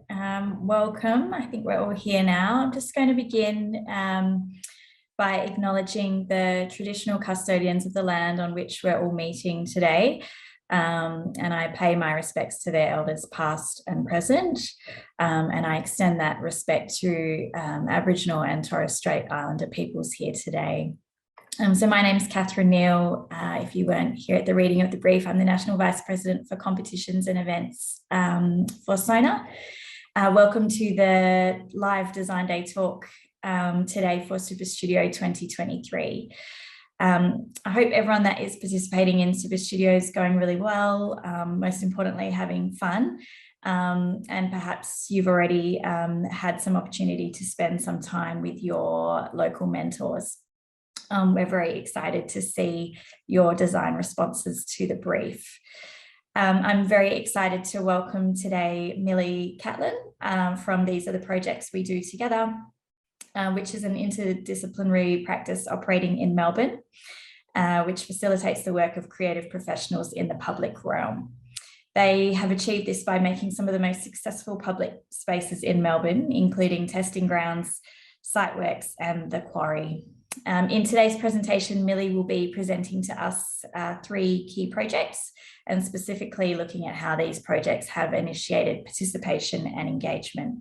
Welcome. I think we're all here now. I'm just going to begin by acknowledging the traditional custodians of the land on which we're all meeting today. And I pay my respects to their elders past and present. And I extend that respect to Aboriginal and Torres Strait Islander peoples here today. So my name is Catherine Neal. If you weren't here at the reading of the brief, I'm the National Vice President for Competitions and Events for SONA. Welcome to the live Design Day talk today for Super Studio 2023. I hope everyone that is participating in Super Studio is going really well, most importantly, having fun. And perhaps you've already had some opportunity to spend some time with your local mentors. We're very excited to see your design responses to the brief. I'm very excited to welcome today Millie Cattlin from These Are the Projects We Do Together, which is an interdisciplinary practice operating in Melbourne, which facilitates the work of creative professionals in the public realm. They have achieved this by making some of the most successful public spaces in Melbourne, including Testing Grounds, Siteworks and The Quarry. In today's presentation, Millie will be presenting to us 3 key projects and specifically looking at how these projects have initiated participation and engagement.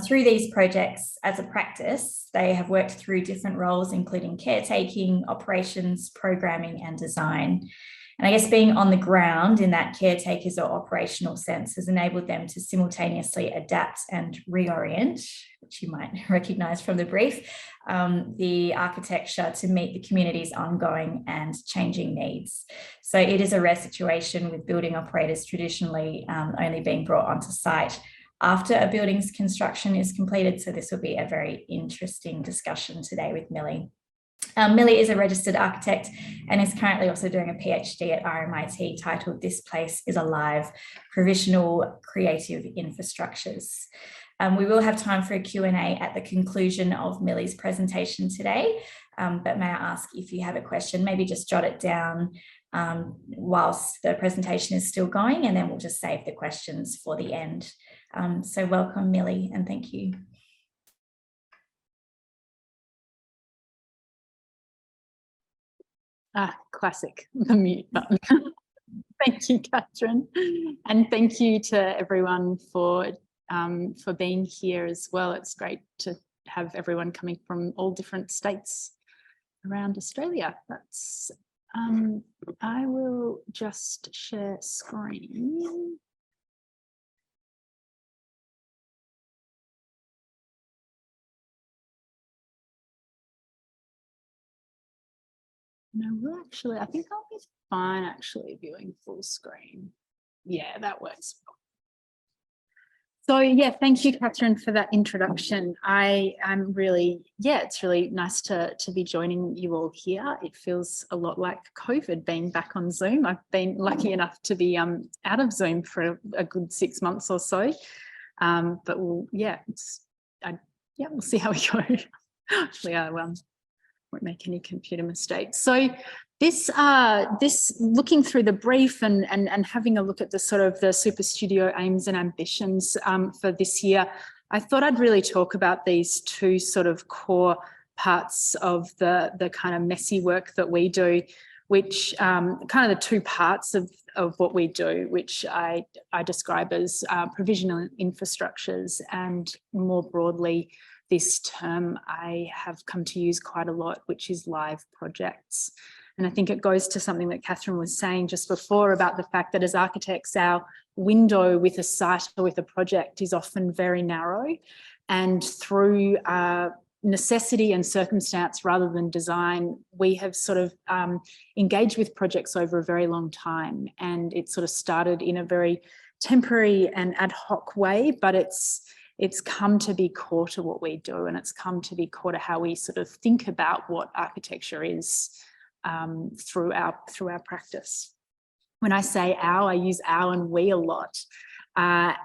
Through these projects, as a practice, they have worked through different roles, including caretaking, operations, programming, and design. And I guess being on the ground in that caretakers or operational sense has enabled them to simultaneously adapt and reorient, which you might recognise from the brief, the architecture to meet the community's ongoing and changing needs. So it is a rare situation with building operators traditionally only being brought onto site after a building's construction is completed. So this will be a very interesting discussion today with Millie. Millie is a registered architect and is currently also doing a PhD at RMIT titled This Place is Alive, Provisional Creative Infrastructures. We will have time for a Q&A at the conclusion of Millie's presentation today, but may I ask if you have a question, maybe just jot it down whilst the presentation is still going, and then we'll just save the questions for the end. So welcome, Millie, and thank you. Classic, the mute button. Thank you, Catherine. And thank you to everyone for being here as well. It's great to have everyone coming from all different states around Australia. That's, I will just share screen. No, we'll actually, I think I'll be fine actually viewing full screen. Yeah, that works. So yeah, thank you, Catherine, for that introduction. I'm really, it's really nice to be joining you all here. It feels a lot like COVID being back on Zoom. I've been lucky enough to be out of Zoom for a good 6 months or so. But we'll see how we go. Actually, I won't make any computer mistakes. So this looking through the brief and having a look at the sort of the Super Studio aims and ambitions for this year, I thought I'd really talk about these 2 sort of core parts of the kind of messy work that we do, which kind of the 2 parts of what we do, which I describe as provisional infrastructures, and more broadly, this term I have come to use quite a lot, which is live projects. And I think it goes to something that Catherine was saying just before about the fact that as architects, our window with a site or with a project is often very narrow, and through necessity and circumstance rather than design, we have sort of engaged with projects over a very long time, and it sort of started in a very temporary and ad hoc way, but it's come to be core to what we do, and it's come to be core to how we sort of think about what architecture is through our practice. When I say our, I use our and we a lot. I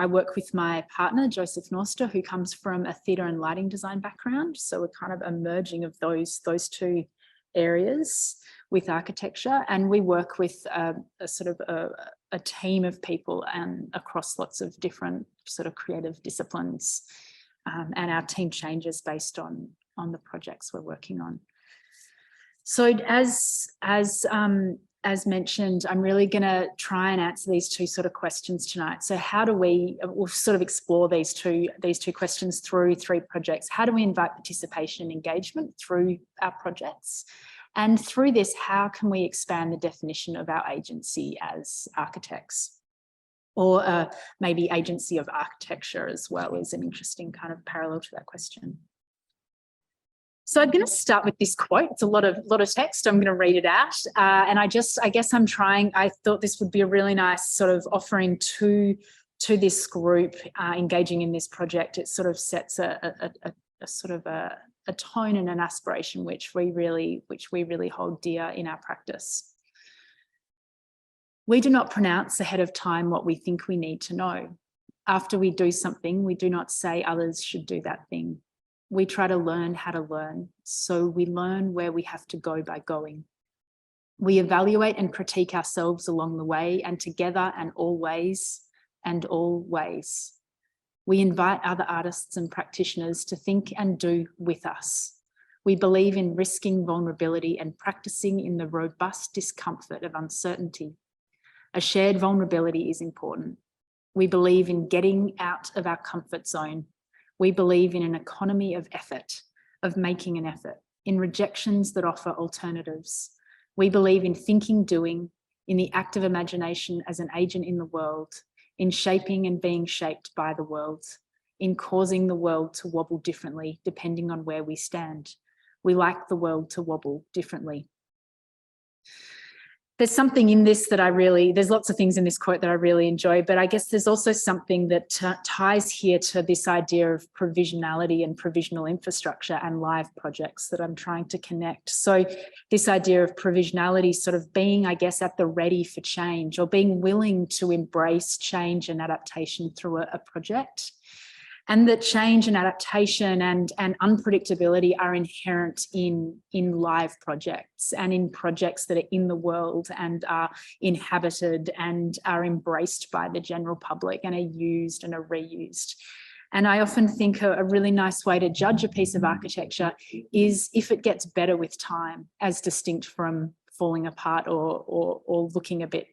work with my partner, Joseph Norster, who comes from a theatre and lighting design background. So we're kind of a merging of those 2 areas with architecture, and we work with a sort of a team of people across lots of different sort of creative disciplines, and our team changes based on the projects we're working on. So as mentioned, I'm really going to try and answer these two sort of questions tonight. So how do we'll sort of explore these two questions through 3 projects. How do we invite participation and engagement through our projects? And through this, how can we expand the definition of our agency as architects? Or maybe agency of architecture as well is an interesting kind of parallel to that question. So I'm going to start with this quote. It's a lot of text. I'm going to read it out. And I thought this would be a really nice sort of offering to this group engaging in this project. It sort of sets a sort of a tone and an aspiration which we really hold dear in our practice. We do not pronounce ahead of time what we think we need to know. After we do something, we do not say others should do that thing. We try to learn how to learn, so we learn where we have to go by going. We evaluate and critique ourselves along the way, and together and always and all ways. We invite other artists and practitioners to think and do with us. We believe in risking vulnerability and practicing in the robust discomfort of uncertainty. A shared vulnerability is important. We believe in getting out of our comfort zone. We believe in an economy of effort, of making an effort, in rejections that offer alternatives. We believe in thinking, doing, in the active imagination as an agent in the world, in shaping and being shaped by the world, in causing the world to wobble differently depending on where we stand. We like the world to wobble differently. There's something in this that there's lots of things in this quote that I really enjoy, but I guess there's also something that ties here to this idea of provisionality and provisional infrastructure and live projects that I'm trying to connect. So this idea of provisionality sort of being, I guess, at the ready for change, or being willing to embrace change and adaptation through a project. And that change and adaptation and unpredictability are inherent in live projects and in projects that are in the world and are inhabited and are embraced by the general public and are used and are reused. And I often think a really nice way to judge a piece of architecture is if it gets better with time, as distinct from falling apart or looking a bit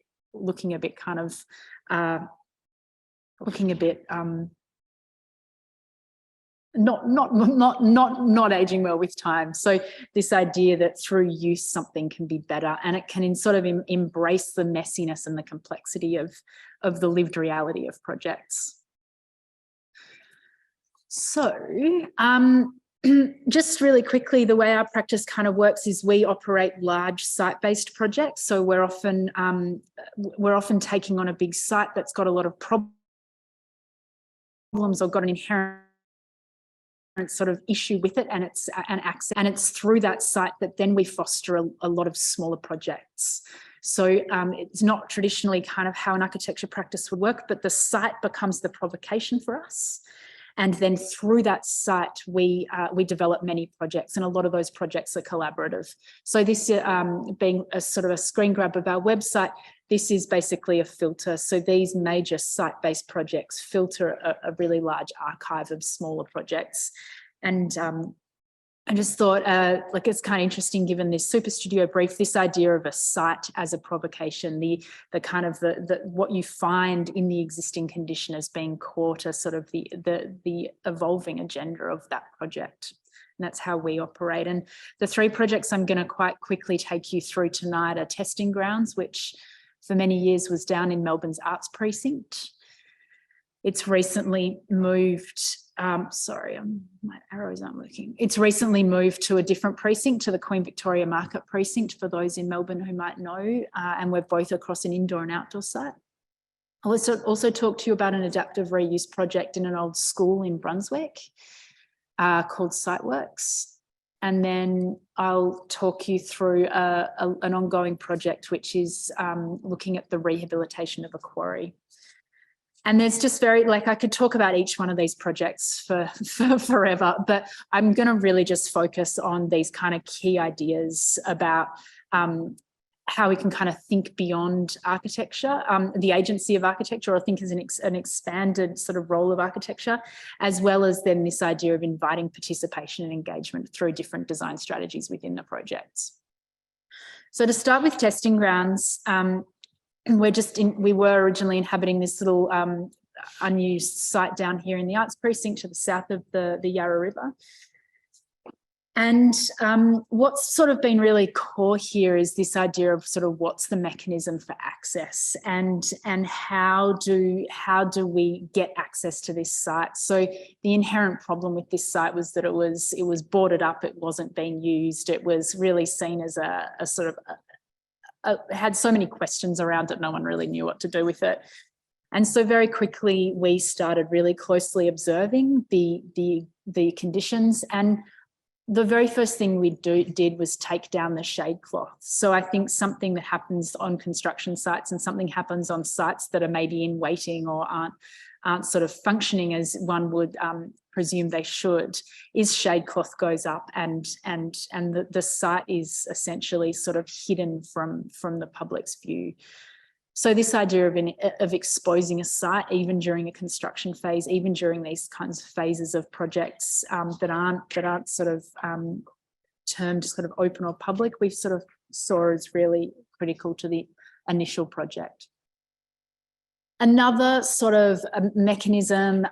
not aging well with time. So this idea that through use something can be better, and it can sort of embrace the messiness and the complexity of the lived reality of projects. So just really quickly, the way our practice kind of works is we operate large site-based projects. So we're often taking on a big site that's got a lot of problems or got an inherent sort of issue with it, and it's through that site that then we foster a lot of smaller projects. So it's not traditionally kind of how an architecture practice would work, but the site becomes the provocation for us. And then through that site, we develop many projects, and a lot of those projects are collaborative. So this being a sort of a screen grab of our website, this is basically a filter. So these major site-based projects filter a really large archive of smaller projects. And I just thought, like, it's kind of interesting, given this Super Studio brief, this idea of a site as a provocation, the kind of what you find in the existing condition as being core to sort of the evolving agenda of that project. And that's how we operate. And the 3 projects I'm going to quite quickly take you through tonight are Testing Grounds, which for many years was down in Melbourne's Arts Precinct. It's recently moved, sorry, my arrows aren't working. It's recently moved to a different precinct, to the Queen Victoria Market Precinct, for those in Melbourne who might know, and we're both across an indoor and outdoor site. I'll also talk to you about an adaptive reuse project in an old school in Brunswick called Siteworks. And then I'll talk you through an ongoing project, which is looking at the rehabilitation of a quarry. And there's just I could talk about each one of these projects for forever, but I'm going to really just focus on these kind of key ideas about how we can kind of think beyond architecture, the agency of architecture, or think as an expanded sort of role of architecture, as well as then this idea of inviting participation and engagement through different design strategies within the projects. So to start with testing grounds, we were originally inhabiting this little unused site down here in the Arts Precinct to the south of the Yarra River. And what's sort of been really core here is this idea of sort of what's the mechanism for access, and how do we get access to this site. So the inherent problem with this site was that it was boarded up, it wasn't being used, it was really seen as a sort of had so many questions around it, no one really knew what to do with it. And so very quickly we started really closely observing the conditions, and the very first thing we did was take down the shade cloth. So I think something that happens on construction sites and something happens on sites that are maybe in waiting or aren't sort of functioning as one would presume they should, is shade cloth goes up and the site is essentially sort of hidden from the public's view. So this idea of exposing a site, even during a construction phase, even during these kinds of phases of projects that aren't sort of termed sort of open or public, we sort of saw as really critical to the initial project. Another sort of mechanism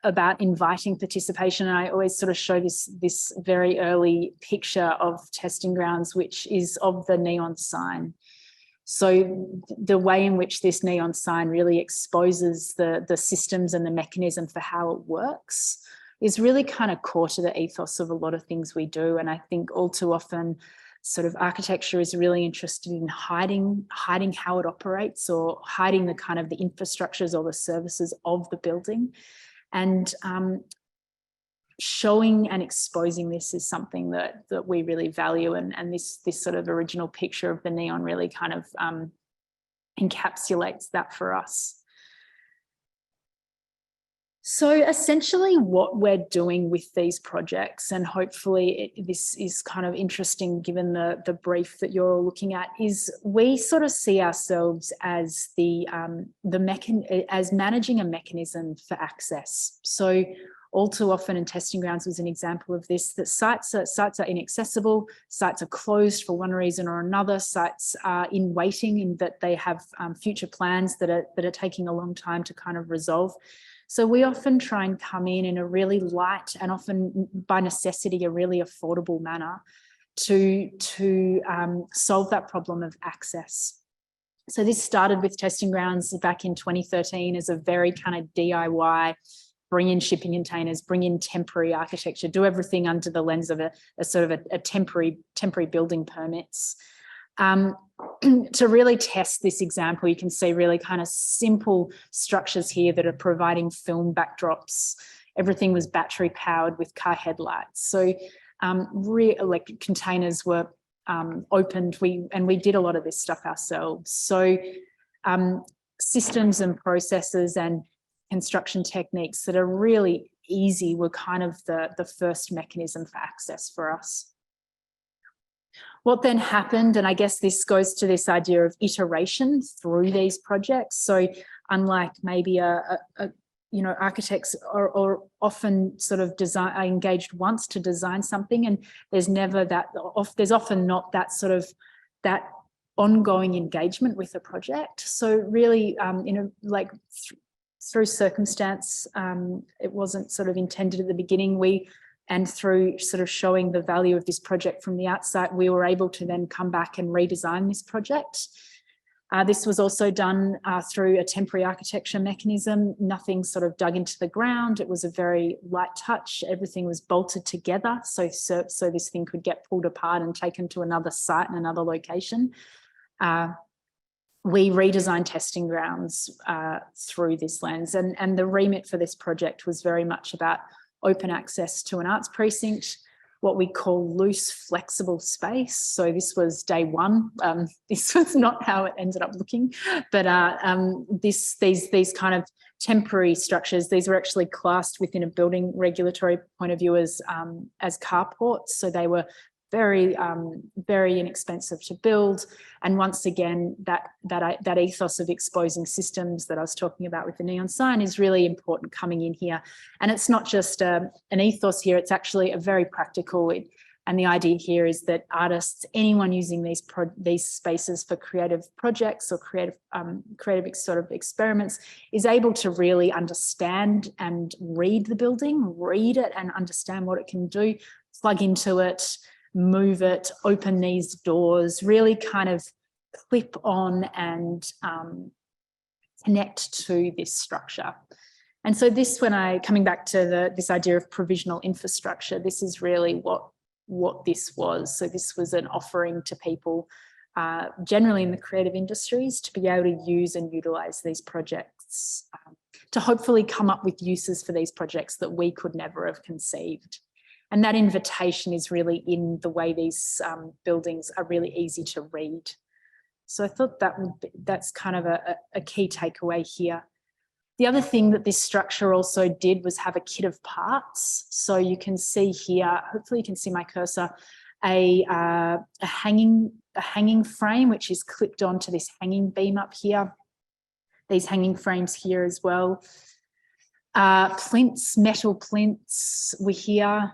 about inviting participation, and I always sort of show this very early picture of testing grounds, which is of the neon sign. So the way in which this neon sign really exposes the systems and the mechanism for how it works is really kind of core to the ethos of a lot of things we do. And I think all too often sort of architecture is really interested in hiding how it operates, or hiding the kind of the infrastructures or the services of the building. And showing and exposing this is something that we really value, and this sort of original picture of the neon really kind of encapsulates that for us. So essentially what we're doing with these projects, and hopefully this is kind of interesting given the brief that you're all looking at, is we sort of see ourselves as as managing a mechanism for access. So all too often, and testing grounds was an example of this, that sites are inaccessible, sites are closed for one reason or another, sites are in waiting in that they have future plans that are taking a long time to kind of resolve. So we often try and come in a really light, and often by necessity a really affordable manner to solve that problem of access. So this started with testing grounds back in 2013 as a very kind of DIY, bring in shipping containers, bring in temporary architecture, do everything under the lens of a sort of a temporary building permits. To really test this example, you can see really kind of simple structures here that are providing film backdrops. Everything was battery powered with car headlights. So electric containers were opened. We did a lot of this stuff ourselves. So systems and processes and construction techniques that are really easy were kind of the first mechanism for access for us. What then happened, and I guess this goes to this idea of iteration through these projects. So unlike maybe architects are often sort of are engaged once to design something, and there's often not that sort of that ongoing engagement with the project. So really, through circumstance, it wasn't sort of intended at the beginning. And through sort of showing the value of this project from the outset, we were able to then come back and redesign this project. This was also done through a temporary architecture mechanism, nothing sort of dug into the ground. It was a very light touch. Everything was bolted together so this thing could get pulled apart and taken to another site and another location. We redesigned testing grounds through this lens, and the remit for this project was very much about open access to an arts precinct, what we call loose, flexible space. So this was day one. This was not how it ended up looking, but these kind of temporary structures, these were actually classed within a building regulatory point of view as carports. So they were very, very inexpensive to build. And once again, that ethos of exposing systems that I was talking about with the neon sign is really important coming in here. And it's not just an ethos here, it's actually a very practical. And the idea here is that artists, anyone using these spaces for creative projects or creative sort of experiments, is able to really understand and read the building, read it and understand what it can do, plug into it, move it, open these doors, really kind of clip on and connect to this structure. And so this, coming back to this idea of provisional infrastructure, this is really what this was. So this was an offering to people generally in the creative industries to be able to use and utilize these projects, to hopefully come up with uses for these projects that we could never have conceived. And that invitation is really in the way these buildings are really easy to read. So I thought that's kind of a key takeaway here. The other thing that this structure also did was have a kit of parts. So you can see here, hopefully you can see my cursor, a hanging frame, which is clipped onto this hanging beam up here. These hanging frames here as well. Plinths, metal plinths were here,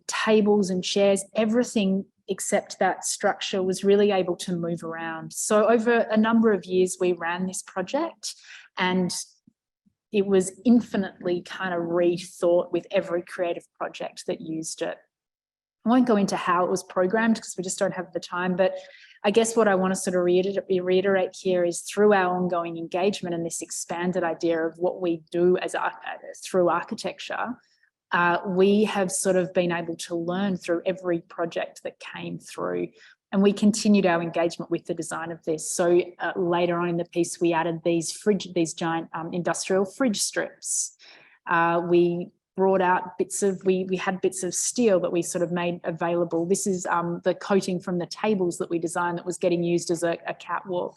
tables and chairs, everything except that structure was really able to move around. So over a number of years, we ran this project and it was infinitely kind of rethought with every creative project that used it. I won't go into how it was programmed because we just don't have the time, but I guess what I want to sort of reiterate here is through our ongoing engagement and this expanded idea of what we do as through architecture, we have sort of been able to learn through every project that came through, and we continued our engagement with the design of this. So later on in the piece, we added these giant industrial fridge strips. We brought out we had bits of steel that we sort of made available. This is the coating from the tables that we designed that was getting used as a catwalk.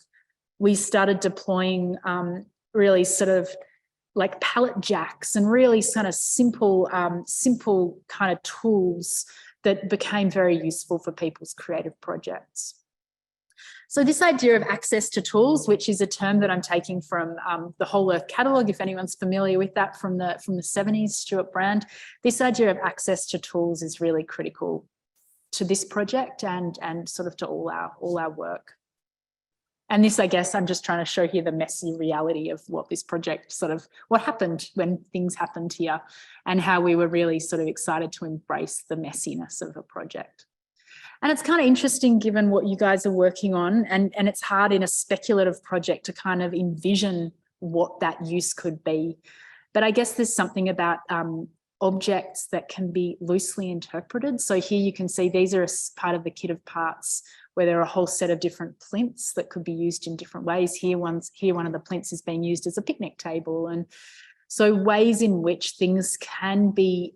We started deploying really sort of like pallet jacks and really kind of simple kind of tools that became very useful for people's creative projects. So this idea of access to tools, which is a term that I'm taking from the Whole Earth catalogue, if anyone's familiar with that from the 70s, Stuart Brand, this idea of access to tools is really critical to this project and sort of to all our work. And this, I guess, I'm just trying to show here the messy reality of what this project what happened when things happened here and how we were really sort of excited to embrace the messiness of a project. And it's kind of interesting given what you guys are working on, and it's hard in a speculative project to kind of envision what that use could be. But I guess there's something about objects that can be loosely interpreted. So here you can see these are a part of the kit of parts where there are a whole set of different plinths that could be used in different ways. Here one of the plinths is being used as a picnic table. And so ways in which things can be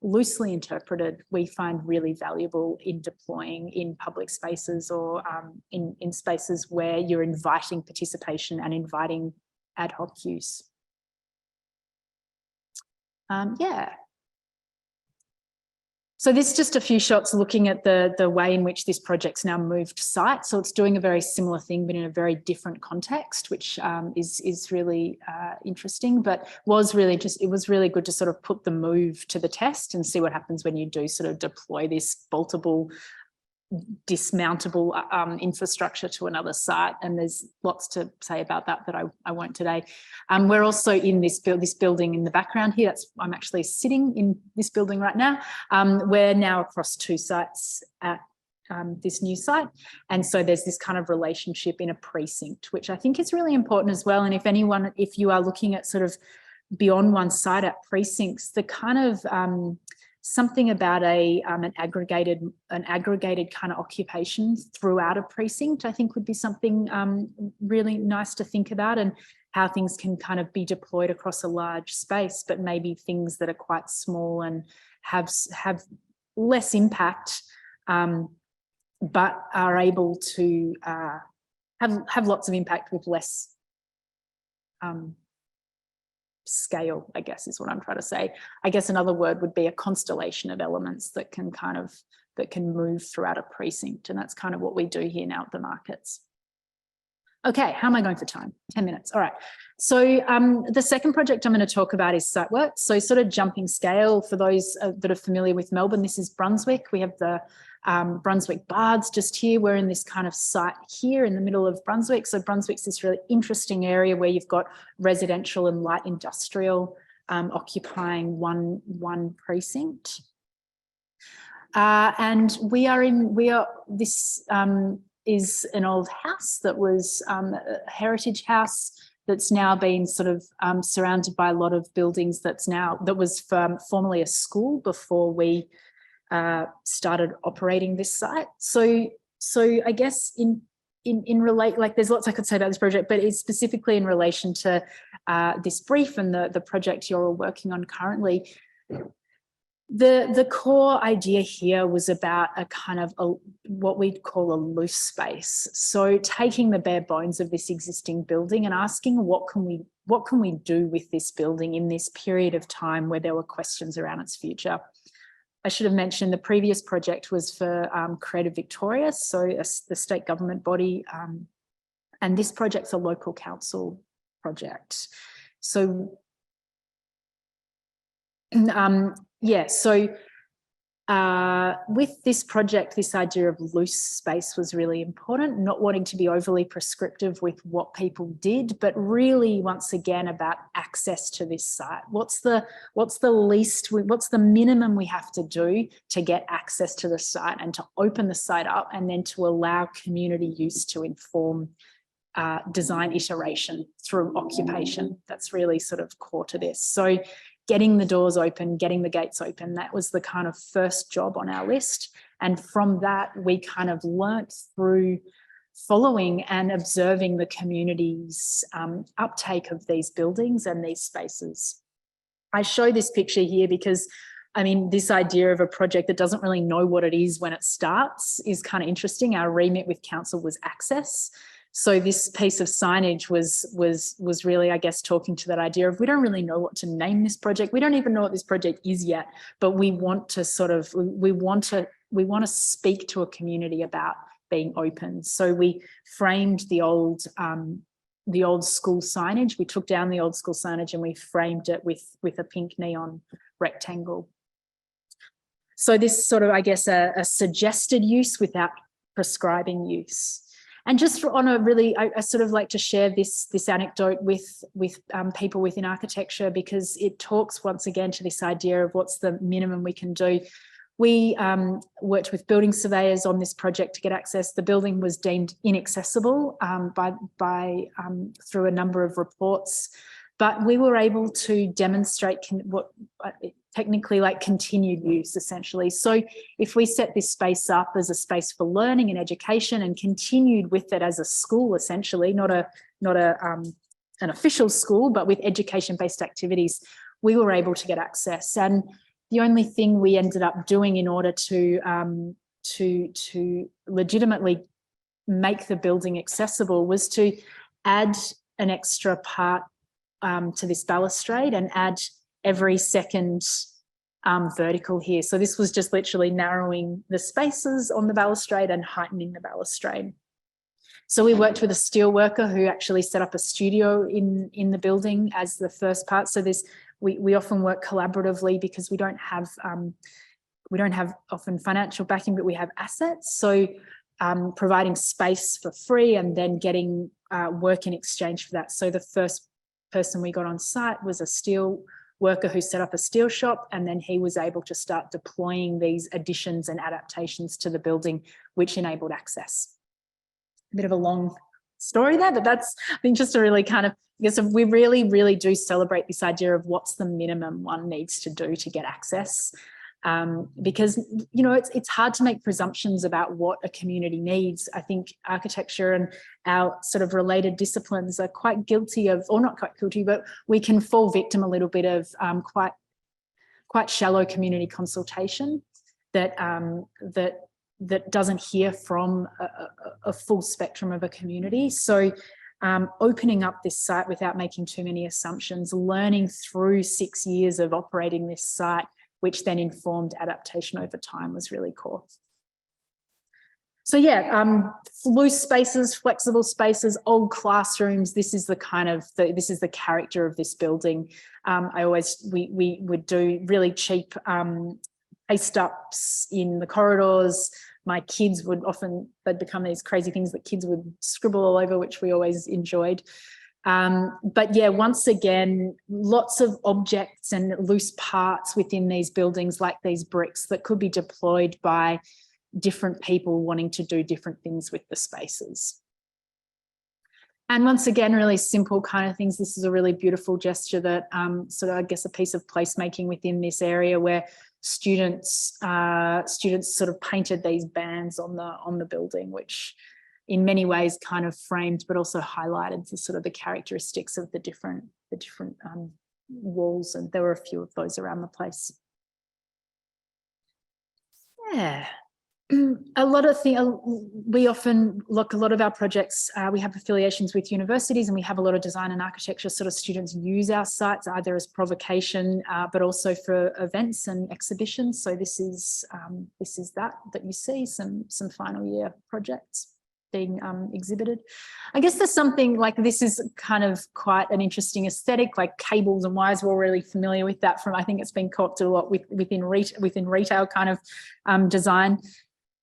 loosely interpreted, we find really valuable in deploying in public spaces or in spaces where you're inviting participation and inviting ad hoc use. Yeah. So this is just a few shots looking at the way in which this project's now moved site. So it's doing a very similar thing, but in a very different context, which is really interesting, but it was really good to sort of put the move to the test and see what happens when you do sort of deploy this boltable, dismountable infrastructure to another site. And there's lots to say about that, but I won't today. We're also in this building in the background here. I'm actually sitting in this building right now. We're now across two sites at this new site. And so there's this kind of relationship in a precinct, which I think is really important as well. And if you are looking at sort of beyond one site at precincts, the kind of something about an aggregated kind of occupation throughout a precinct, I think would be something really nice to think about, and how things can kind of be deployed across a large space, but maybe things that are quite small and have less impact, but are able to have lots of impact with less scale, I guess is what I'm trying to say. I guess another word would be a constellation of elements that can kind of that can move throughout a precinct. And that's kind of what we do here now at the markets. Okay, how am I going for time? 10 minutes. All right. So the second project I'm going to talk about is Siteworks. So sort of jumping scale for those that are familiar with Melbourne, this is Brunswick. We have the Brunswick Bards just here. We're in this kind of site here in the middle of Brunswick. So Brunswick's this really interesting area where you've got residential and light industrial occupying one precinct. And this is an old house that was a heritage house that's now been sort of surrounded by a lot of buildings that was formerly a school before we started operating this site. So I guess there's lots I could say about this project, but it's specifically in relation to this brief and the project you're all working on currently. The core idea here was about a kind of what we'd call a loose space. So taking the bare bones of this existing building and asking what can we do with this building in this period of time where there were questions around its future. I should have mentioned the previous project was for Creative Victoria, so the state government body, and this project's a local council project. So with this project, this idea of loose space was really important, not wanting to be overly prescriptive with what people did, but really, once again, about access to this site. What's the minimum we have to do to get access to the site and to open the site up, and then to allow community use to inform design iteration through occupation. That's really sort of core to this. So getting the doors open, getting the gates open, that was the kind of first job on our list. And from that, we kind of learnt through following and observing the community's uptake of these buildings and these spaces. I show this picture here because, I mean, this idea of a project that doesn't really know what it is when it starts is kind of interesting. Our remit with council was access. So this piece of signage was really, I guess, talking to that idea of we don't really know what to name this project. We don't even know what this project is yet, but we want to speak to a community about being open. So we framed the old school signage. We took down the old school signage and we framed it with a pink neon rectangle. So this sort of, I guess, a suggested use without prescribing use. And just on a really, I sort of like to share this anecdote with people within architecture, because it talks once again to this idea of what's the minimum we can do. We worked with building surveyors on this project to get access. The building was deemed inaccessible through a number of reports, but we were able to demonstrate what technically like continued use, essentially. So if we set this space up as a space for learning and education and continued with it as a school, essentially, not an official school, but with education-based activities, we were able to get access. And the only thing we ended up doing in order to legitimately make the building accessible was to add an extra part to this balustrade and add every second vertical here. So this was just literally narrowing the spaces on the balustrade and heightening the balustrade. So we worked with a steel worker who actually set up a studio in the building as the first part. So we often work collaboratively because we don't have often financial backing, but we have assets. So providing space for free and then getting work in exchange for that. So the first person we got on site was a steel worker who set up a steel shop, and then he was able to start deploying these additions and adaptations to the building, which enabled access. A bit of a long story there, but that's, I think, just a really kind of, I guess we really, really do celebrate this idea of what's the minimum one needs to do to get access. Because, you know, it's hard to make presumptions about what a community needs. I think architecture and our sort of related disciplines are quite guilty of, or not quite guilty, but we can fall victim a little bit of quite shallow community consultation that doesn't hear from a full spectrum of a community. So opening up this site without making too many assumptions, learning through 6 years of operating this site, which then informed adaptation over time, was really core. So yeah, loose spaces, flexible spaces, old classrooms. This is the kind of this is the character of this building. We would do really cheap paste ups in the corridors. My kids would often, they'd become these crazy things that kids would scribble all over, which we always enjoyed. But yeah, once again, lots of objects and loose parts within these buildings, like these bricks, that could be deployed by different people wanting to do different things with the spaces. And once again, really simple kind of things. This is a really beautiful gesture that sort of, I guess, a piece of placemaking within this area where students sort of painted these bands on the building, which in many ways kind of framed but also highlighted the sort of the characteristics of the different walls, and there were a few of those around the place. Yeah. A lot of things, we often look, a lot of our projects, we have affiliations with universities, and we have a lot of design and architecture sort of students use our sites either as provocation, but also for events and exhibitions. So this is that you see, some final year projects being exhibited. I guess there's something like, this is kind of quite an interesting aesthetic, like cables and wires. We're all really familiar with that from, I think it's been co-opted a lot within retail kind of design.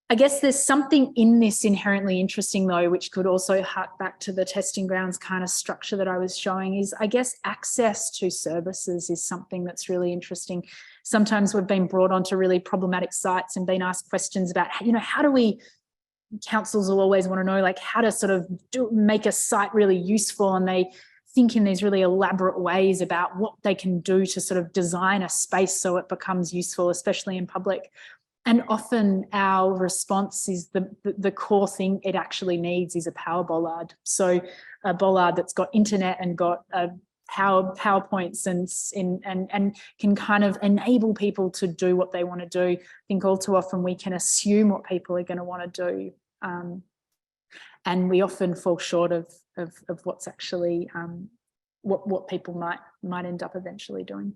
I guess there's something in this inherently interesting though, which could also hark back to the testing grounds kind of structure that I was showing, is I guess access to services is something that's really interesting. Sometimes we've been brought onto really problematic sites and been asked questions about, you know, how do we, councils will always want to know like how to sort of make a site really useful, and they think in these really elaborate ways about what they can do to sort of design a space so it becomes useful, especially in public. And often our response is the core thing it actually needs is a power bollard. So a bollard that's got internet and got PowerPoints and can kind of enable people to do what they want to do. I think all too often we can assume what people are going to want to do. And we often fall short of what's actually what people might end up eventually doing.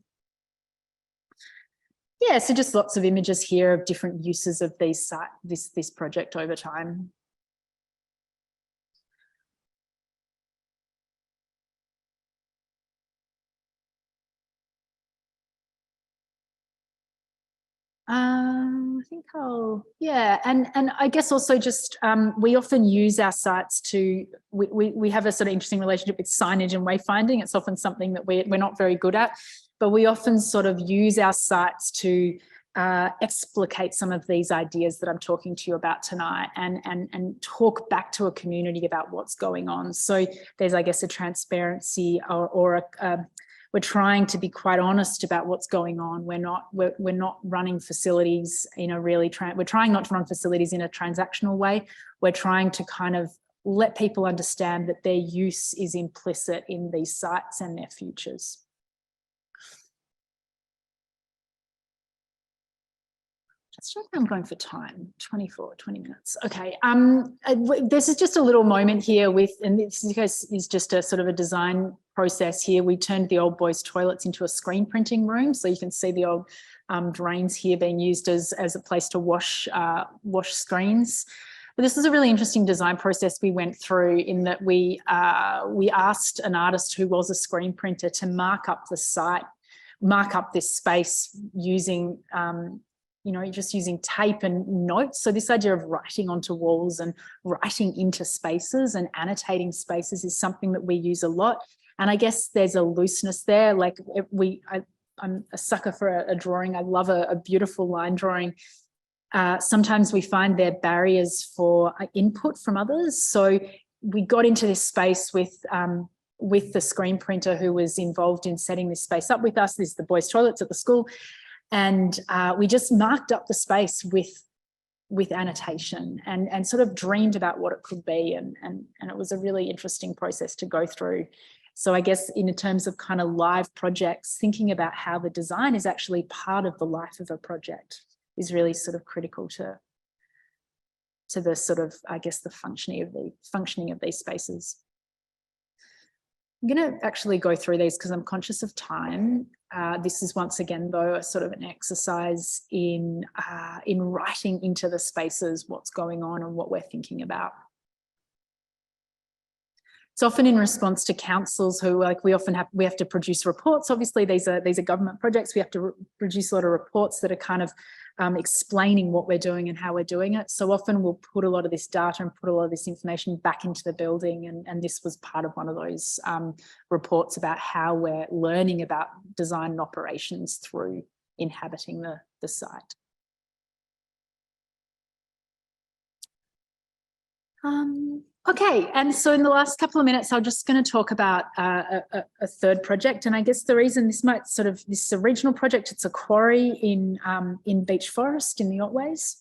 Yeah, so just lots of images here of different uses of this project over time. I think and I guess also just we often use our sites to, we have a sort of interesting relationship with signage and wayfinding. It's often something that we're not very good at, but we often sort of use our sites to explicate some of these ideas that I'm talking to you about tonight, and talk back to a community about what's going on. So there's, I guess, a transparency or we're trying to be quite honest about what's going on. We're not running facilities in a really, we're trying not to run facilities in a transactional way. We're trying to kind of let people understand that their use is implicit in these sites and their futures. Let's check I'm going for time, 20 minutes. Okay, this is just a little moment here with, and this is just a sort of a design process here. We turned the old boys' toilets into a screen printing room. So you can see the old drains here being used as a place to wash screens. But this is a really interesting design process we went through, in that we asked an artist who was a screen printer to mark up the site, mark up this space using just using tape and notes. So this idea of writing onto walls and writing into spaces and annotating spaces is something that we use a lot. And I guess there's a looseness there. Like I'm a sucker for a drawing. I love a beautiful line drawing. Sometimes we find there are barriers for input from others. So we got into this space with the screen printer who was involved in setting this space up with us. This is the boys' toilets at the school. And we just marked up the space with annotation and sort of dreamed about what it could be. And it was a really interesting process to go through. So I guess in terms of kind of live projects, thinking about how the design is actually part of the life of a project is really sort of critical to the sort of, I guess, the functioning of these spaces. I'm going to actually go through these because I'm conscious of time. this is once again, though, a sort of an exercise in writing into the spaces what's going on and what we're thinking about. It's often in response to councils who, like, we have to produce reports. Obviously, these are government projects. We have to produce a lot of reports that are kind of explaining what we're doing and how we're doing it. So often we'll put a lot of this data and put a lot of this information back into the building. And this was part of one of those reports about how we're learning about design and operations through inhabiting the site. Okay, and so in the last couple of minutes, I'm just going to talk about a third project. And I guess the reason this is a regional project, it's a quarry in Beech Forest in the Otways.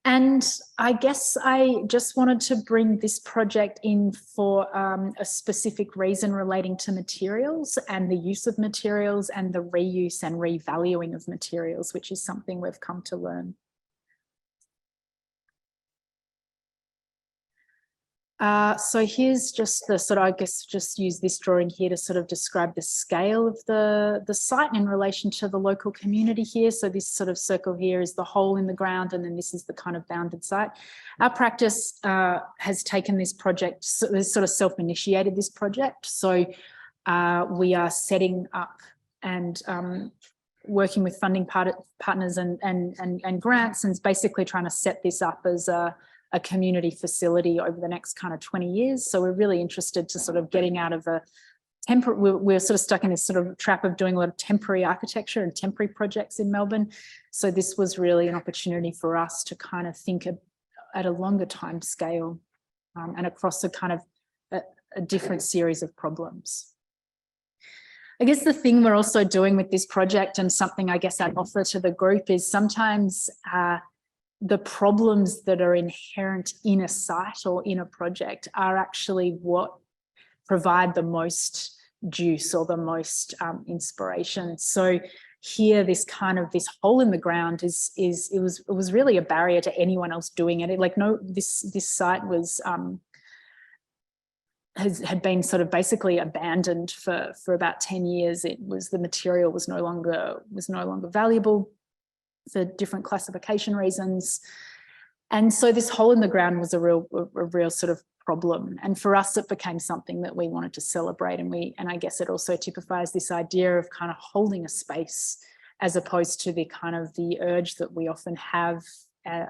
And I guess I just wanted to bring this project in for a specific reason relating to materials and the use of materials and the reuse and revaluing of materials, which is something we've come to learn. So here's just the sort of, I guess, just use this drawing here to sort of describe the scale of the site in relation to the local community here. So this sort of circle here is the hole in the ground, and then this is the kind of bounded site. Our practice has taken this project, sort of self-initiated this project. So we are setting up and working with funding partners and grants, and basically trying to set this up as a community facility over the next kind of 20 years. So we're really interested to sort of getting out of a temporary, we're sort of stuck in this sort of trap of doing a lot of temporary architecture and temporary projects in Melbourne. So this was really an opportunity for us to kind of think at a longer time scale and across a kind of a different series of problems. I guess the thing we're also doing with this project, and something I guess I'd offer to the group, is sometimes the problems that are inherent in a site or in a project are actually what provide the most juice or the most inspiration. So here, this hole in the ground it was really a barrier to anyone else doing it. This site was had been sort of basically abandoned for about 10 years. The material was no longer valuable for different classification reasons. And so this hole in the ground was a real sort of problem. And for us, it became something that we wanted to celebrate. And I guess it also typifies this idea of kind of holding a space, as opposed to the urge that we often have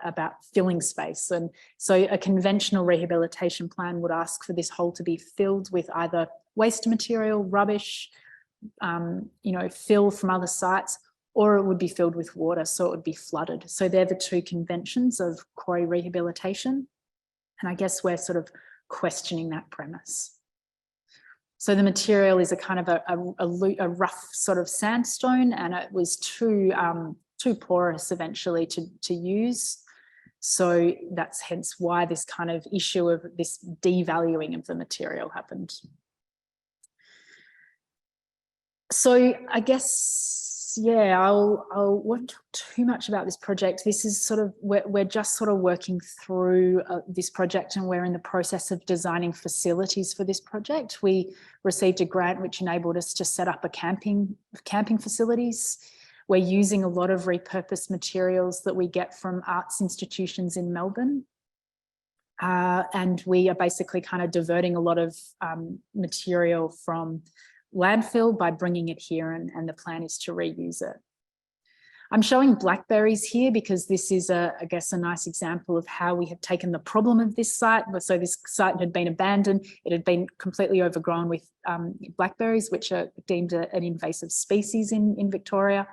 about filling space. And so a conventional rehabilitation plan would ask for this hole to be filled with either waste material, rubbish, fill from other sites, or it would be filled with water, so it would be flooded. So they're the two conventions of quarry rehabilitation. And I guess we're sort of questioning that premise. So the material is a kind of a rough sort of sandstone, and it was too porous eventually to use. So that's hence why this kind of issue of this devaluing of the material happened. So I guess, yeah, I won't talk too much about this project. This is sort of, we're just sort of working through this project, and we're in the process of designing facilities for this project. We received a grant which enabled us to set up camping facilities. We're using a lot of repurposed materials that we get from arts institutions in Melbourne. And we are basically kind of diverting a lot of material from landfill by bringing it here, and the plan is to reuse it. I'm showing blackberries here because this is, I guess, a nice example of how we have taken the problem of this site. So this site had been abandoned. It had been completely overgrown with blackberries, which are deemed an invasive species in Victoria.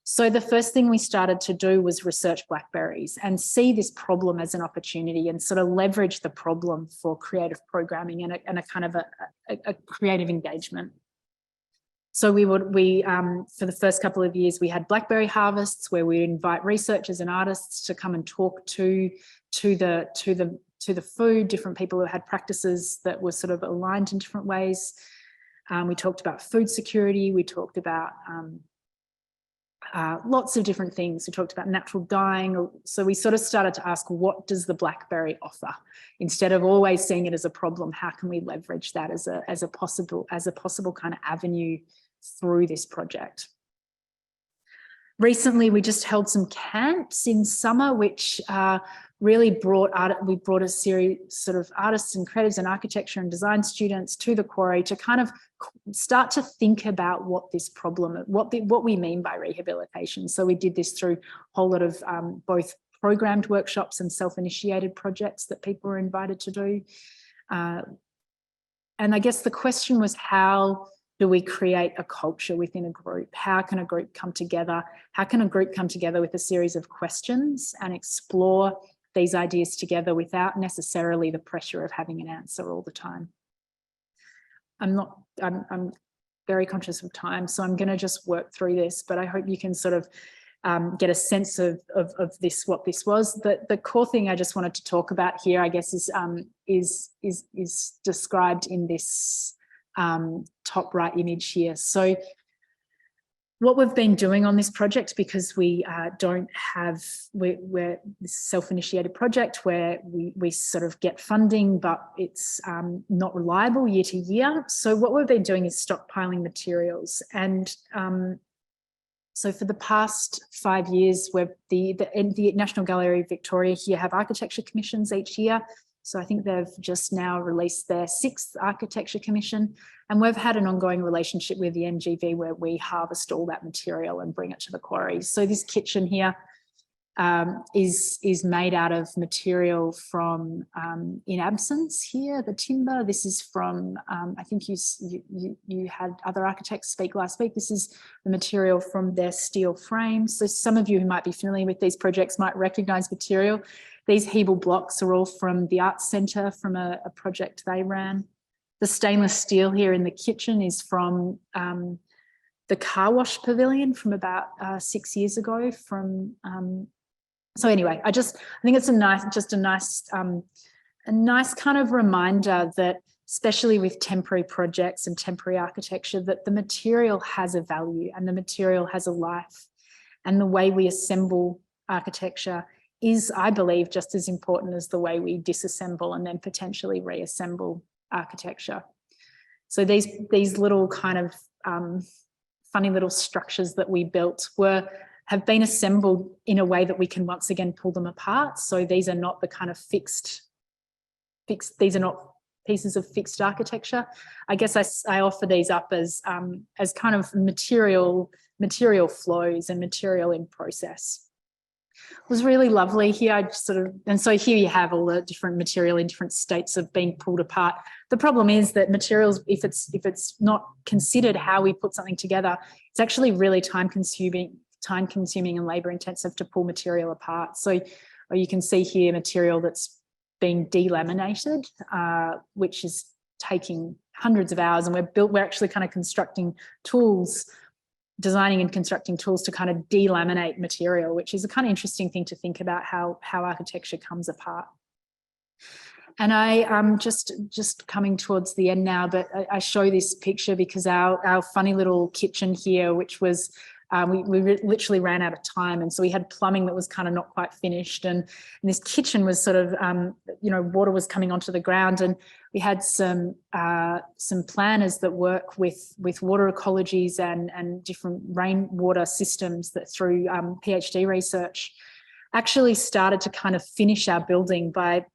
So the first thing we started to do was research blackberries and see this problem as an opportunity, and sort of leverage the problem for creative programming and a kind of a creative engagement. So for the first couple of years, we had blackberry harvests where we invite researchers and artists to come and talk to the food, different people who had practices that were sort of aligned in different ways. We talked about food security. We talked about lots of different things. We talked about natural dyeing. So we sort of started to ask, what does the blackberry offer? Instead of always seeing it as a problem, how can we leverage that as a possible kind of avenue through this project. Recently, we just held some camps in summer, which really brought a series sort of artists and creatives and architecture and design students to the quarry to kind of start to think about what this problem, what we mean by rehabilitation. So we did this through a whole lot of both programmed workshops and self-initiated projects that people were invited to do. And I guess the question was, how do we create a culture within a group? How can a group come together? How can a group come together with a series of questions and explore these ideas together without necessarily the pressure of having an answer all the time? I'm very conscious of time, so I'm going to just work through this, but I hope you can sort of get a sense of this, what this was. The core thing I just wanted to talk about here, I guess, is described in this top right image here. So what we've been doing on this project, because we we're this self-initiated project where we sort of get funding, but it's not reliable year to year. So what we've been doing is stockpiling materials. And so for the past 5 years, the National Gallery of Victoria here have architecture commissions each year. So I think they've just now released their 6th architecture commission, and we've had an ongoing relationship with the NGV where we harvest all that material and bring it to the quarry. So this kitchen here is made out of material from in absence here, the timber. This is from I think you had other architects speak last week. This is the material from their steel frames. So some of you who might be familiar with these projects might recognise material. These Hebel blocks are all from the Arts Centre, from a project they ran. The stainless steel here in the kitchen is from the car wash pavilion from about 6 years ago. So anyway, I think it's a nice kind of reminder that, especially with temporary projects and temporary architecture, that the material has a value and the material has a life, and the way we assemble architecture is, I believe, just as important as the way we disassemble and then potentially reassemble architecture. So these little kind of funny little structures that we built have been assembled in a way that we can once again pull them apart. So these are not the kind of fixed, these are not pieces of fixed architecture. I guess I offer these up as kind of material flows and material in process. It was really lovely here. And so here you have all the different material in different states of being pulled apart. The problem is that materials, if it's not considered how we put something together, it's actually really time consuming and labour intensive to pull material apart. So you can see here material that's being delaminated, which is taking hundreds of hours, and we're actually kind of designing and constructing tools to kind of delaminate material, which is a kind of interesting thing to think about, how architecture comes apart. And I'm just coming towards the end now, but I show this picture because our funny little kitchen here, which was, we literally ran out of time, and so we had plumbing that was kind of not quite finished, and this kitchen was sort of, water was coming onto the ground, and we had some planners that work with water ecologies and different rainwater systems that through PhD research actually started to kind of finish our building by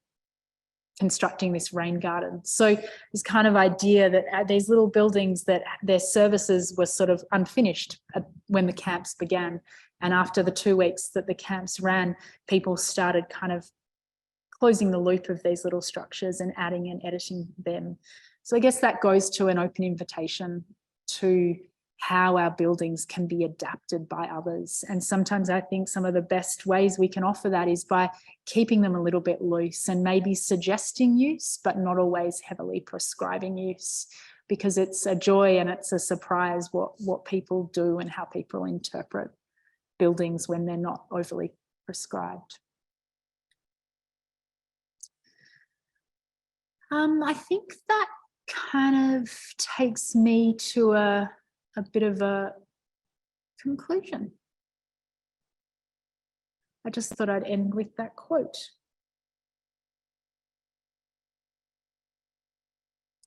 constructing this rain garden. So this kind of idea that these little buildings, that their services were sort of unfinished when the camps began. And after the 2 weeks that the camps ran, people started kind of closing the loop of these little structures and adding and editing them. So I guess that goes to an open invitation to how our buildings can be adapted by others. And sometimes I think some of the best ways we can offer that is by keeping them a little bit loose and maybe suggesting use, but not always heavily prescribing use, because it's a joy and it's a surprise what people do and how people interpret buildings when they're not overly prescribed. I think that kind of takes me to a bit of a conclusion. I just thought I'd end with that quote.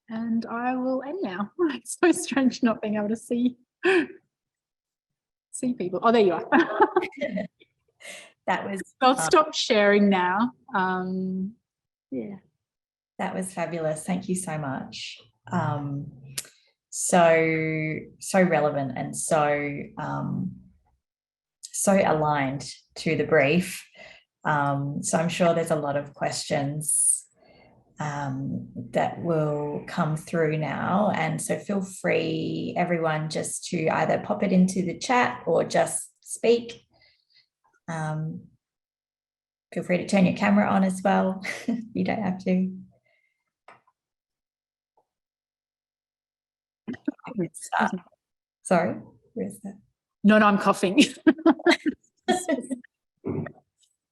And I will end now. It's so strange not being able to see See people. Oh, there you are. That was. I'll stop sharing now. Yeah. That was fabulous. Thank you so much. So relevant and so aligned to the brief. So I'm sure there's a lot of questions that will come through now. And so feel free, everyone, just to either pop it into the chat or just speak. Feel free to turn your camera on as well. You don't have to. Sorry, where's that? No, I'm coughing.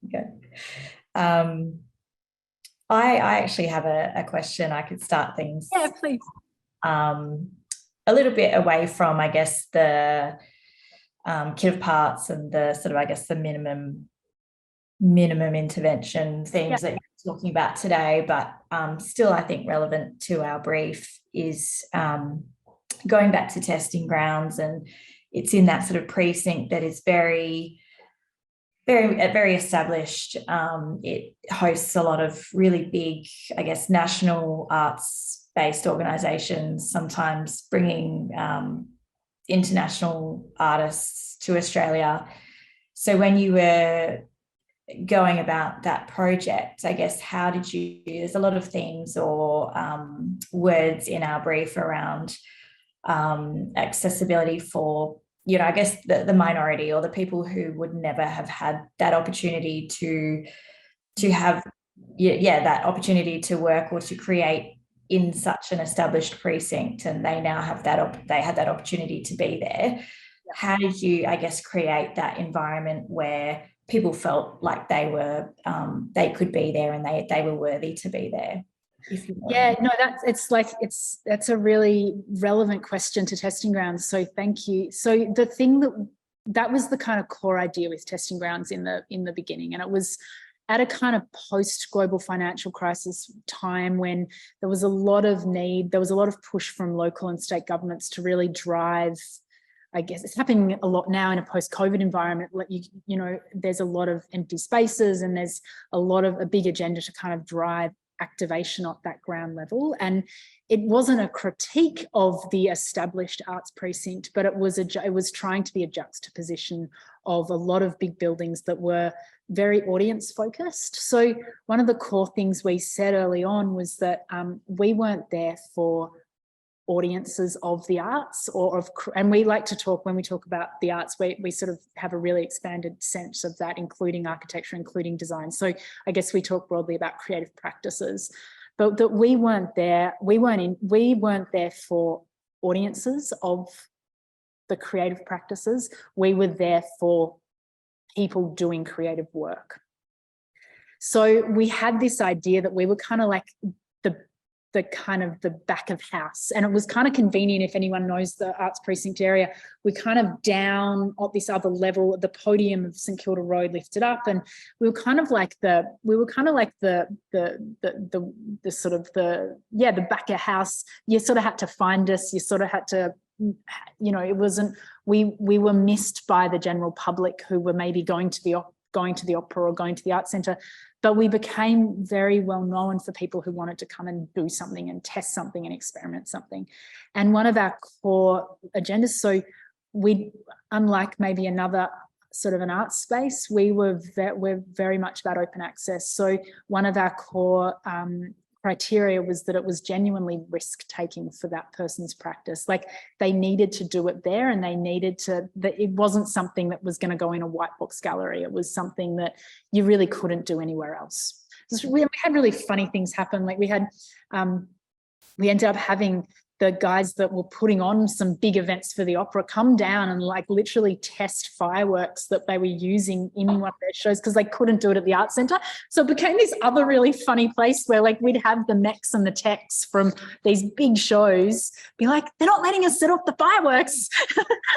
Okay. I actually have a question. I could start things. Yeah, please. A little bit away from, I guess, the kit of parts and the sort of, I guess, the minimum intervention things that you're talking about today, but still, I think relevant to our brief is going back to testing grounds, and it's in that sort of precinct that is very established. It hosts a lot of really big, I guess, national arts-based organisations, sometimes bringing international artists to Australia. So when you were going about that project, I guess, how did you, there's a lot of themes or words in our brief around accessibility for, you know, I guess the minority or the people who would never have had that opportunity to have, that opportunity to work or to create in such an established precinct, and they now have that, they had that opportunity to be there. How did you, I guess, create that environment where people felt like they were, they could be there and they were worthy to be there? That's a really relevant question to testing grounds. So thank you. So the thing that was the kind of core idea with testing grounds in the beginning, and it was at a kind of post-global financial crisis time when there was a lot of need, there was a lot of push from local and state governments to really drive, I guess it's happening a lot now in a post-COVID environment. You know, there's a lot of empty spaces and there's a big agenda to kind of drive activation at that ground level. And it wasn't a critique of the established arts precinct, but it was trying to be a juxtaposition of a lot of big buildings that were very audience focused. So one of the core things we said early on was that we weren't there for audiences of the arts and we like to talk, when we talk about the arts, we sort of have a really expanded sense of that, including architecture, including design. So I guess we talk broadly about creative practices, but that we weren't there for audiences of the creative practices. We were there for people doing creative work. So we had this idea that we were kind of like the back of house, and it was kind of convenient. If anyone knows the arts precinct area, we kind of down at this other level at the podium of St Kilda Road lifted up, and we were kind of like the back of house. You sort of had to find us, you sort of had to, you know, it wasn't, we were missed by the general public who were maybe going to the opera or going to the arts centre. But we became very well known for people who wanted to come and do something and test something and experiment something. And one of our core agendas, so we, unlike maybe another sort of an art space, we're very much about open access. So one of our core criteria was that it was genuinely risk-taking for that person's practice. Like they needed to do it there, and they needed to, that it wasn't something that was going to go in a white box gallery. It was something that you really couldn't do anywhere else. We had really funny things happen. Like we ended up having the guys that were putting on some big events for the opera come down and like literally test fireworks that they were using in one of their shows because they couldn't do it at the art centre. So it became this other really funny place where like we'd have the mechs and the techs from these big shows be like, they're not letting us set off the fireworks.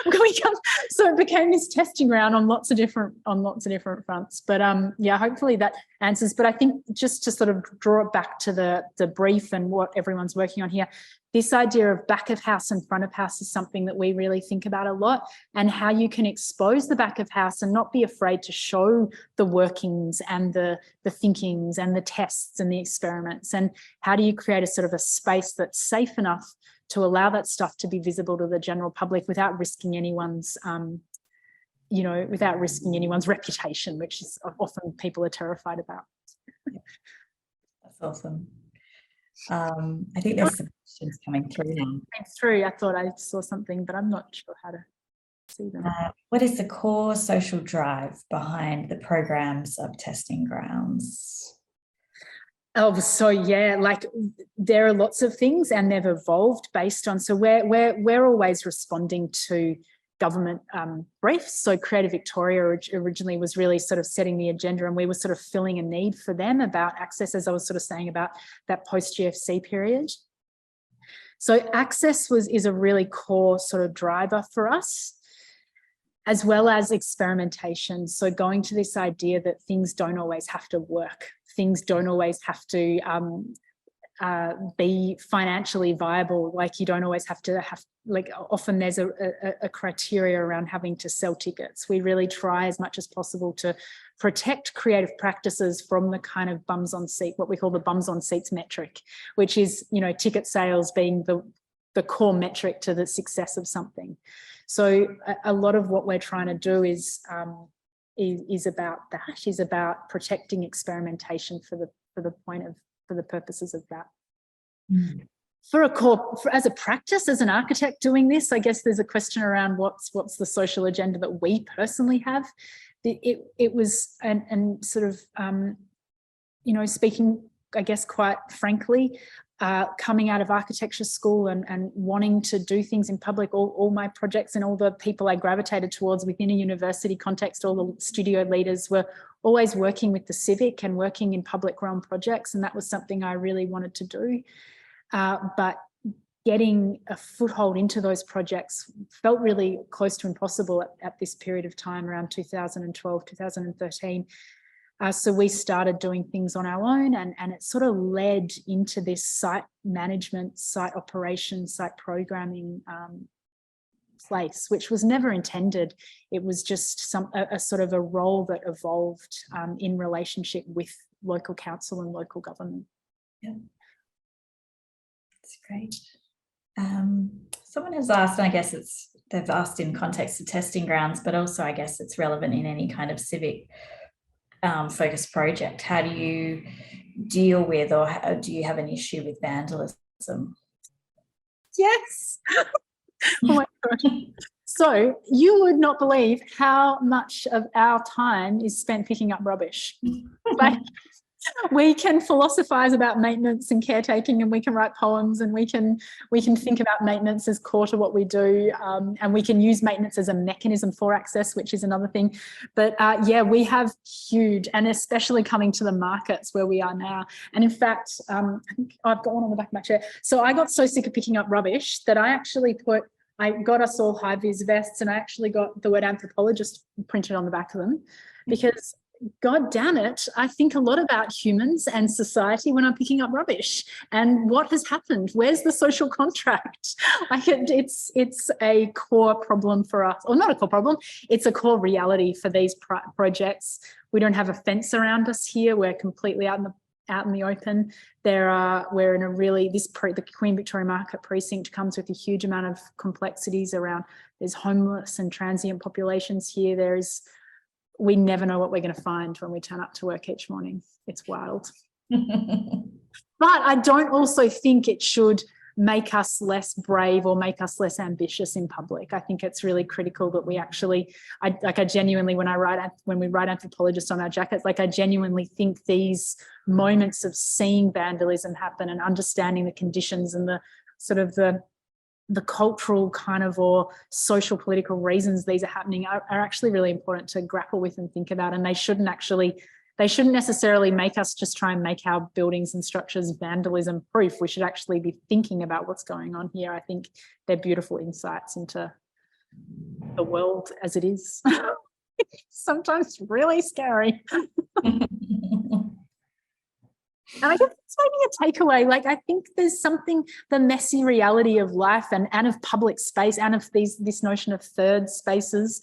Can we come? So it became this testing ground on lots of different fronts. But hopefully that answers. But I think just to sort of draw it back to the brief and what everyone's working on here, this idea of back of house and front of house is something that we really think about a lot, and how you can expose the back of house and not be afraid to show the workings and the thinkings and the tests and the experiments, and how do you create a sort of a space that's safe enough to allow that stuff to be visible to the general public without risking anyone's without risking anyone's reputation, which is often people are terrified about. That's awesome. I think there's some questions coming through now. I thought I saw something, but I'm not sure how to see them. What is the core social drive behind the programs of testing grounds? Oh, so yeah, like there are lots of things, and they've evolved based on. So we're always responding to government briefs. So Creative Victoria originally was really sort of setting the agenda, and we were sort of filling a need for them about access, as I was sort of saying about that post-GFC period. So access is a really core sort of driver for us, as well as experimentation. So going to this idea that things don't always have to work. Things don't always have to be financially viable. Like you don't always have to like often there's a criteria around having to sell tickets. We really try as much as possible to protect creative practices from the kind of bums on seat, what we call the bums on seats metric, which is, ticket sales being the core metric to the success of something. So a lot of what we're trying to do is about that, is about protecting experimentation for the purposes of that. Mm. As a practice, as an architect doing this, I guess there's a question around what's the social agenda that we personally have. It was, and sort of, speaking, I guess, quite frankly, coming out of architecture school and wanting to do things in public, all my projects and all the people I gravitated towards within a university context, all the studio leaders were always working with the civic and working in public realm projects, and that was something I really wanted to do. But getting a foothold into those projects felt really close to impossible at this period of time, around 2012, 2013. So we started doing things on our own, and it sort of led into this site management, site operations, site programming place, which was never intended. It was just a sort of a role that evolved in relationship with local council and local government. Yeah, that's great. Someone has asked, and I guess they've asked in context of testing grounds, but also I guess it's relevant in any kind of civic focused project. How do you deal with, or do you have an issue with vandalism? Yes. Oh my God. So you would not believe how much of our time is spent picking up rubbish. Like, we can philosophize about maintenance and caretaking, and we can write poems, and we can think about maintenance as core to what we do, and we can use maintenance as a mechanism for access, which is another thing. But yeah, we have huge, and especially coming to the markets where we are now. And in fact, I think I've got one on the back of my chair. So I got so sick of picking up rubbish that I got us all high-vis vests, and I actually got the word anthropologist printed on the back of them, because God damn it, I think a lot about humans and society when I'm picking up rubbish. And what has happened? Where's the social contract? Like it's a core problem for us, or not a core problem, it's a core reality for these projects. We don't have a fence around us here. We're completely out in the open. We're in a really, the Queen Victoria Market precinct comes with a huge amount of complexities around, there's homeless and transient populations here. We never know what we're going to find when we turn up to work each morning. It's wild. But I don't also think it should make us less brave or make us less ambitious in public. I think it's really critical that we actually, I genuinely, when we write anthropologist on our jackets, like I genuinely think these moments of seeing vandalism happen and understanding the conditions and the sort of the cultural kind of or social political reasons these are happening are actually really important to grapple with and think about. And they shouldn't necessarily make us just try and make our buildings and structures vandalism proof. We should actually be thinking about what's going on here. I think they're beautiful insights into the world as it is. Sometimes really scary. And I guess it's maybe a takeaway. Like, I think there's something, the messy reality of life and of public space and of this notion of third spaces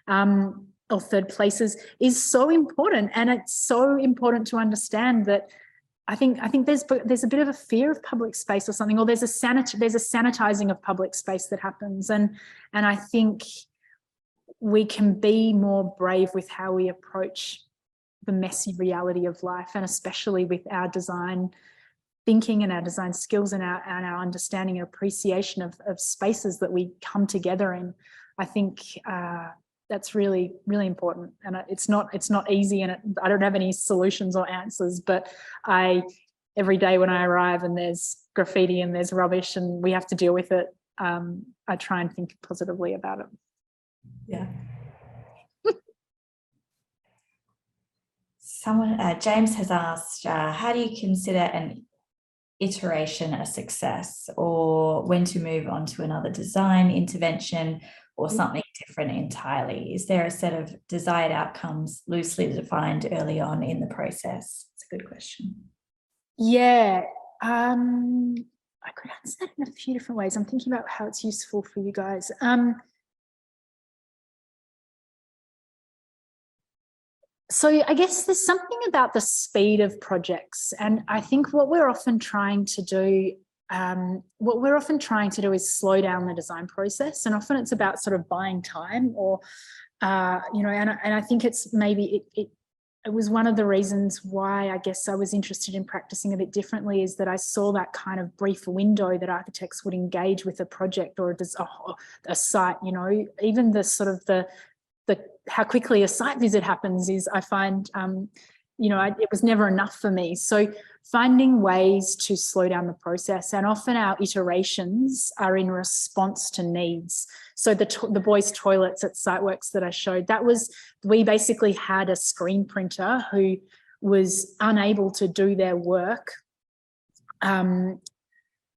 or third places is so important. And it's so important to understand that I think there's a bit of a fear of public space or something, or there's a sanitizing of public space that happens. And I think we can be more brave with how we approach the messy reality of life, and especially with our design thinking and our design skills and our understanding and appreciation of spaces that we come together in. I think that's really, really important. And it's not easy, and I don't have any solutions or answers, but every day when I arrive and there's graffiti and there's rubbish and we have to deal with it, I try and think positively about it. Yeah. James has asked, how do you consider an iteration a success, or when to move on to another design intervention or something different entirely? Is there a set of desired outcomes loosely defined early on in the process? It's a good question. Yeah, I could answer that in a few different ways. I'm thinking about how it's useful for you guys. So I guess there's something about the speed of projects, and I think what we're often trying to do is slow down the design process, and often it's about sort of buying time, or and I think it's maybe it was one of the reasons why I guess I was interested in practicing a bit differently, is that I saw that kind of brief window that architects would engage with a project or a site. Even the sort of the how quickly a site visit happens is, I find, it was never enough for me. So finding ways to slow down the process, and often our iterations are in response to needs. So the boys' toilets at Siteworks that I showed, we basically had a screen printer who was unable to do their work,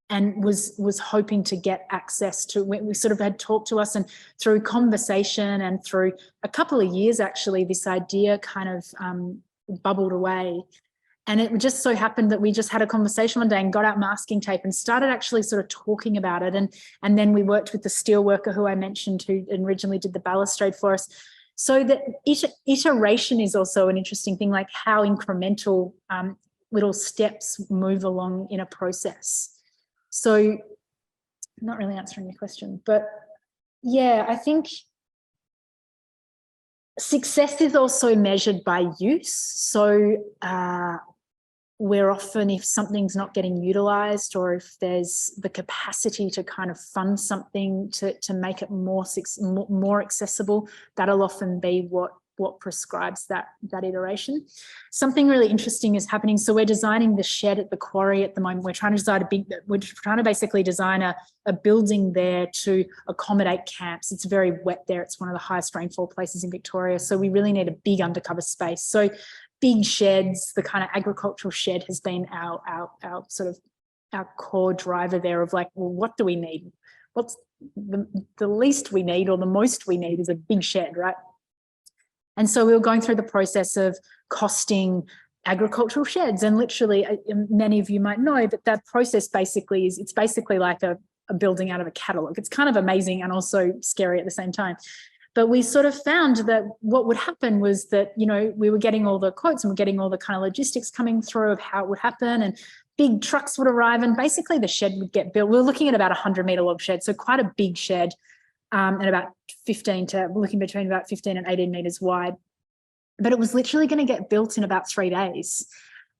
and was hoping to get access to, we sort of had talked to us, and through conversation and through a couple of years, actually, this idea kind of bubbled away. And it just so happened that we just had a conversation one day and got out masking tape and started actually sort of talking about it. And then we worked with the steel worker who I mentioned, who originally did the balustrade for us. So that iteration is also an interesting thing, like how incremental little steps move along in a process. So I'm not really answering your question, but yeah, I think success is also measured by use. So we're often, if something's not getting utilised, or if there's the capacity to kind of fund something to make it more accessible, that'll often be what prescribes that iteration. Something really interesting is happening. So we're designing the shed at the quarry at the moment. We're trying to basically design a building there to accommodate camps. It's very wet there. It's one of the highest rainfall places in Victoria. So we really need a big undercover space. So big sheds, the kind of agricultural shed has been our sort of our core driver there of like, well, what do we need? What's the least we need, or the most we need is a big shed, right? And so we were going through the process of costing agricultural sheds, and literally, many of you might know that that process basically it's basically like a building out of a catalogue. It's kind of amazing and also scary at the same time. But we sort of found that what would happen was that, we were getting all the quotes and we're getting all the kind of logistics coming through of how it would happen, and big trucks would arrive, and basically the shed would get built. We were looking at about 100-metre long shed, so quite a big shed. And about 15 between about 15 and 18 metres wide. But it was literally going to get built in about 3 days.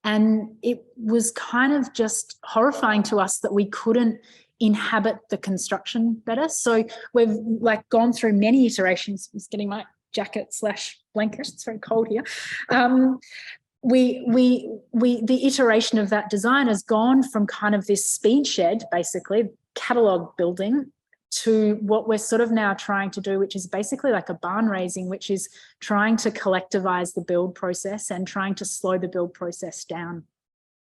And it was kind of just horrifying to us that we couldn't inhabit the construction better. So we've gone through many iterations. I'm just getting my jacket/blanket. It's very cold here. The iteration of that design has gone from kind of this speed shed, basically catalogue building, to what we're sort of now trying to do, which is basically like a barn raising, which is trying to collectivize the build process and trying to slow the build process down.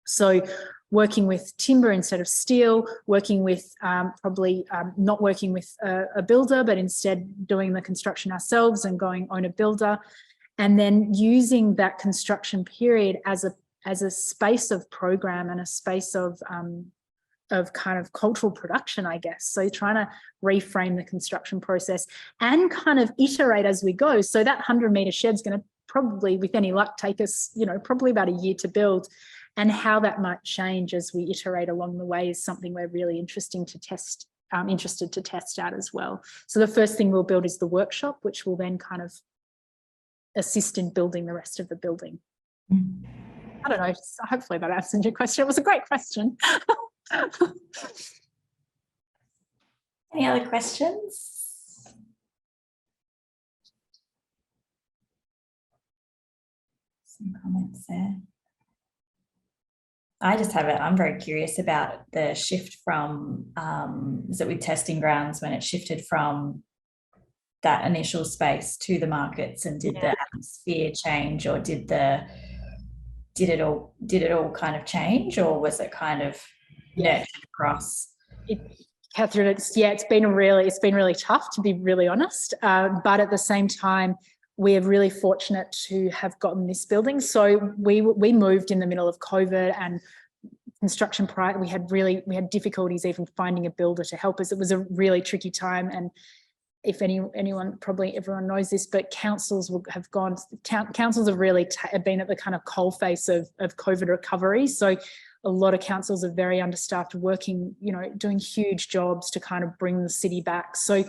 So working with timber instead of steel, working with not working with a builder, but instead doing the construction ourselves and going owner builder, and then using that construction period as as a space of program and a space of kind of cultural production, I guess. So trying to reframe the construction process and kind of iterate as we go. So that 100-metre shed's going to probably, with any luck, take us, probably about a year to build. And how that might change as we iterate along the way is something we're really interested to test out as well. So the first thing we'll build is the workshop, which will then kind of assist in building the rest of the building. I don't know, hopefully that answered your question. It was a great question. Any other questions? Some comments there. I just have it. I'm very curious about the shift from, is it with testing grounds when it shifted from that initial space to the markets, and did the atmosphere change, or did it all kind of change, or was it kind of nurtured across? Catherine, it's been really tough, to be really honest. But at the same time, we are really fortunate to have gotten this building. So we moved in the middle of COVID, and construction prior, we had difficulties even finding a builder to help us. It was a really tricky time, and if anyone, probably everyone knows this, but councils have really been at the kind of coalface of COVID recovery. So a lot of councils are very understaffed, working, doing huge jobs to kind of bring the city back. So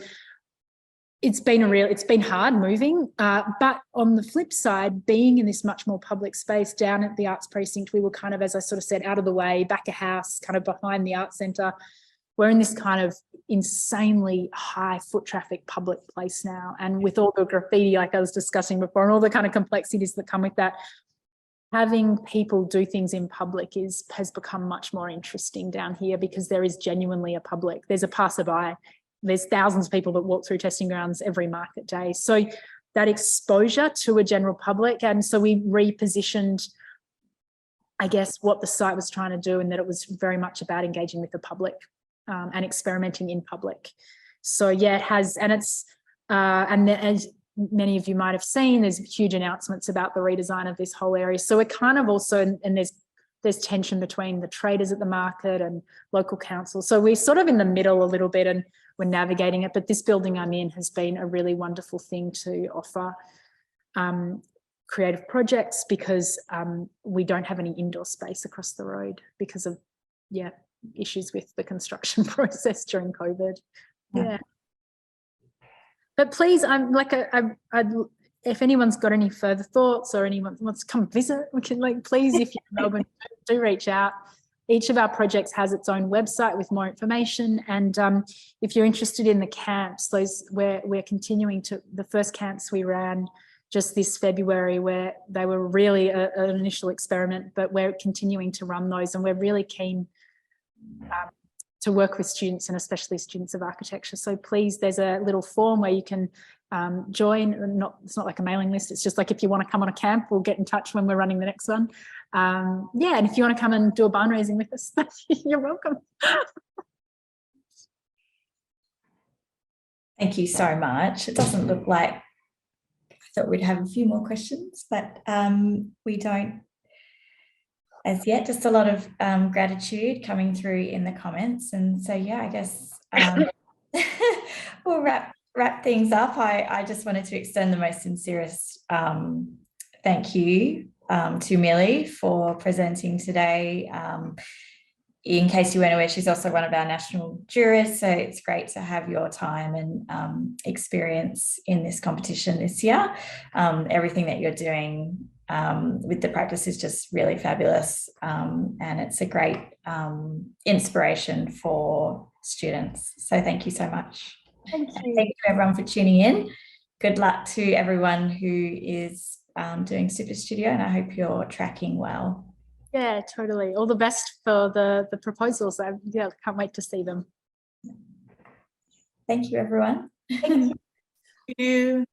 it's been hard moving, but on the flip side, being in this much more public space down at the Arts Precinct, we were kind of, as I sort of said, out of the way, back of house, kind of behind the Arts Centre. We're in this kind of insanely high foot traffic public place now. And with all the graffiti, like I was discussing before, and all the kind of complexities that come with that, having people do things in public has become much more interesting down here, because there is genuinely a public. There's a passerby. There's thousands of people that walk through testing grounds every market day. So that exposure to a general public, and so we repositioned, I guess, what the site was trying to do, and that it was very much about engaging with the public and experimenting in public. So yeah, it has, and it's as many of you might have seen, there's huge announcements about the redesign of this whole area. So we're kind of also, and there's tension between the traders at the market and local council. So we're sort of in the middle a little bit, and we're navigating it. But this building I'm in has been a really wonderful thing to offer creative projects, because we don't have any indoor space across the road because of issues with the construction process during COVID. Yeah. But please, I'm like, if anyone's got any further thoughts, or anyone wants to come visit, we can, please, if you're in Melbourne, do reach out. Each of our projects has its own website with more information. And if you're interested in the camps, we're continuing to, the first camps we ran just this February, where they were really an initial experiment, but we're continuing to run those, and we're really keen to work with students, and especially students of architecture. So please, there's a little form where you can join. It's not like a mailing list. It's just like, if you want to come on a camp, we'll get in touch when we're running the next one. And if you want to come and do a barn raising with us, you're welcome. Thank you so much. It doesn't look like, I thought we'd have a few more questions, but we don't as yet. Just a lot of gratitude coming through in the comments. And so, I guess we'll wrap things up. I just wanted to extend the most sincerest thank you to Millie for presenting today. In case you weren't aware, she's also one of our national jurors, so it's great to have your time and experience in this competition this year. Everything that you're doing with the practice is just really fabulous, and it's a great inspiration for students. So thank you so much. Thank you. Thank you everyone for tuning in. Good luck to everyone who is doing Super Studio, and I hope you're tracking well. Yeah, totally. All the best for the proposals. I can't wait to see them. Thank you, everyone. Thank you.